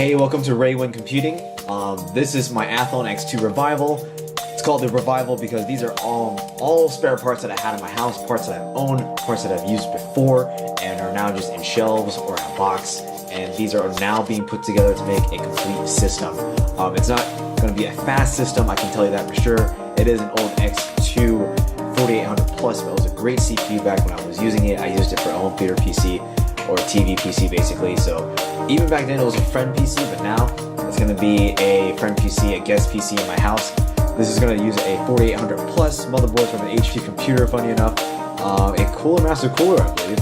Hey, welcome to Reiwin Computing. This is my Athlon X2 Revival. It's called the Revival because these are all spare parts that I had in my house, parts that I've owned, parts that I've used before, and are now just in shelves or in a box. And these are now being put together to make a complete system. It's not going to be a fast system, I can tell you that for sure. It is an old X2 4800 Plus, but it was a great CPU back when I was using it. I used it for a home theater PC or TV PC basically. So even back then it was a friend PC, but now it's going to be a friend PC, a guest PC in my house. This is going to use a 4800 Plus motherboard from an HP computer, funny enough. A cooler master cooler, I believe.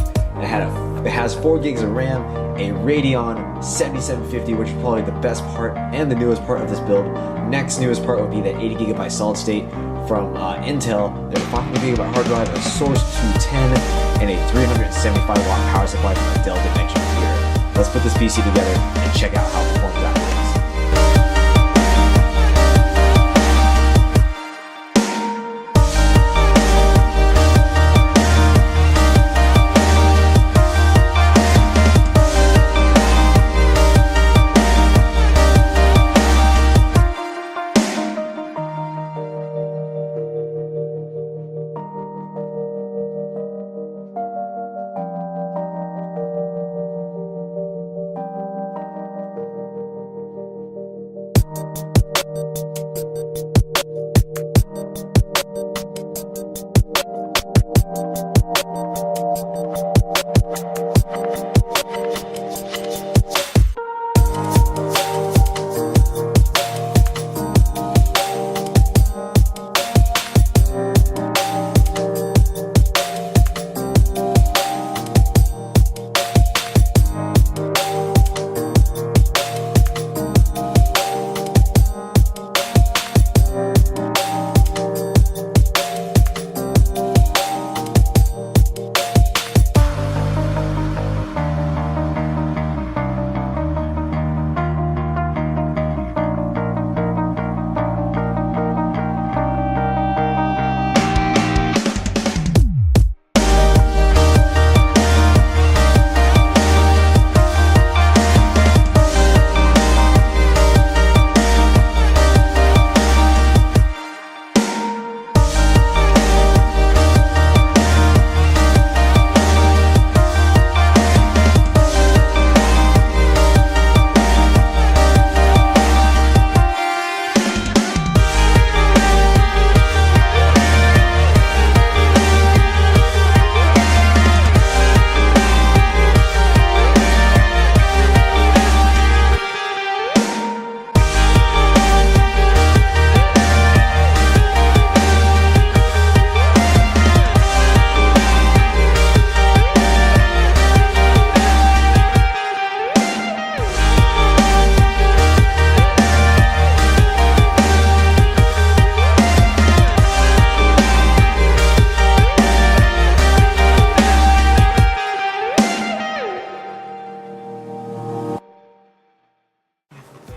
It has 4 gigs of RAM, a Radeon 7750, which is probably the best part and the newest part of this build. Next newest part would be the 80 gigabyte solid state from Intel. There's a 500 gigabyte hard drive, a Source 210, and a 375 watt power supply from a Dell Dimension computer. Let's put this PC together and check out how it performs afterwards.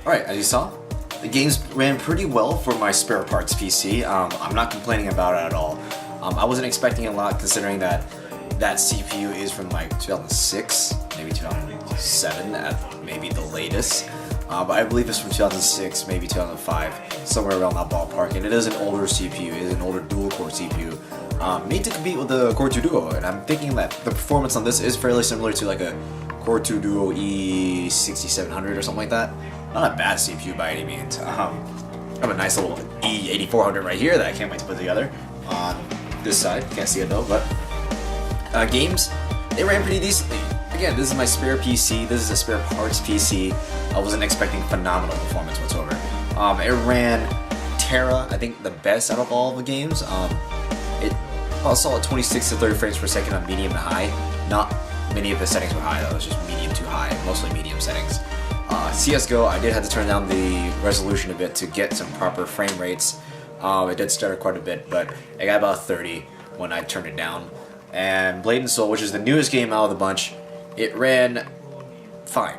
Alright, as you saw, the games ran pretty well for my spare parts PC. I'm not complaining about it at all. I wasn't expecting a lot considering that CPU is from like 2006, maybe 2007 at maybe the latest. But I believe it's from 2006, maybe 2005, somewhere around that ballpark. And it is an older CPU, it is an older dual-core CPU, made to compete with the Core 2 Duo. And I'm thinking that the performance on this is fairly similar to like a Core 2 Duo E6700 or something like that. Not a bad CPU by any means. I have a nice little E8400 right here that I can't wait to put together on this side. Can't see it though, but games, they ran pretty decently. Again, this is my spare PC. This is a spare parts PC. I wasn't expecting phenomenal performance whatsoever. It ran Terra, I think the best out of all of the games. It saw 26 to 30 frames per second on medium to high. Not many of the settings were high though, it was just medium to high, mostly medium settings. CSGO, I did have to turn down the resolution a bit to get some proper frame rates. It did stutter quite a bit, but I got about 30 when I turned it down. And Blade and Soul, which is the newest game out of the bunch, it ran fine.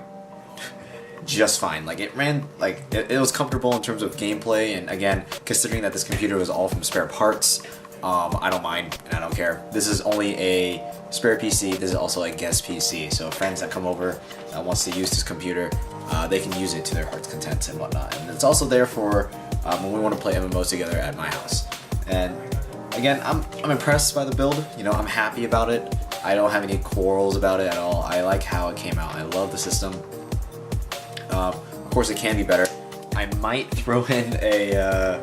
Just fine. Like it ran, like it was comfortable in terms of gameplay, and again, considering that this computer was all from spare parts, I don't mind and I don't care. This is only a spare PC, this is also a guest PC, so friends that come over that wants to use this computer, they can use it to their heart's content and whatnot. And it's also there for when we want to play MMOs together at my house. And again, I'm impressed by the build. You know, I'm happy about it. I don't have any quarrels about it at all. I like how it came out. I love the system. Of course, it can be better. I might throw in a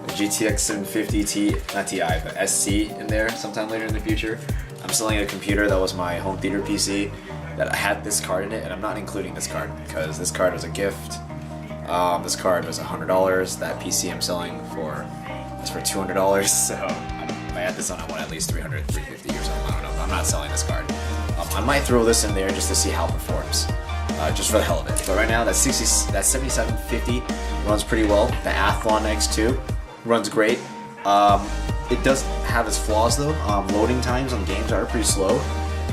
GTX 750 Ti, not Ti, but SC in there sometime later in the future. I'm selling a computer that was my home theater PC that I had this card in it, and I'm not including this card because this card was a gift. This card was $100. That PC I'm selling is for $200. So if I had this on, I want at least $300, $350 or something. I don't know. I'm not selling this card. I might throw this in there just to see how it performs, just for the hell of it. But right now, that 7750 runs pretty well. The Athlon X2 runs great. It does have its flaws though. Loading times on games are pretty slow.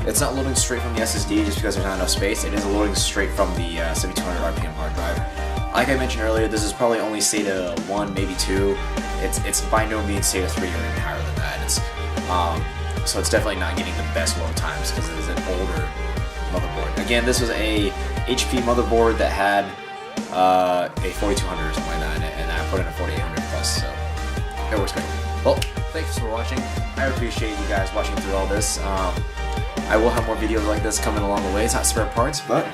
It's not loading straight from the SSD just because there's not enough space. It is loading straight from the 7200 RPM hard drive. Like I mentioned earlier, this is probably only SATA 1, maybe 2. It's by no means SATA 3 or even higher than that. So it's definitely not getting the best load times because it is an older motherboard. Again, this was a HP motherboard that had a 4200 or something like that in it, and I put in a 4800 plus, so it works great. Well, thanks for watching. I appreciate you guys watching through all this. I will have more videos like this coming along the way. It's not spare parts, but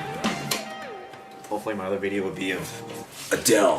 hopefully my other video will be of Dell.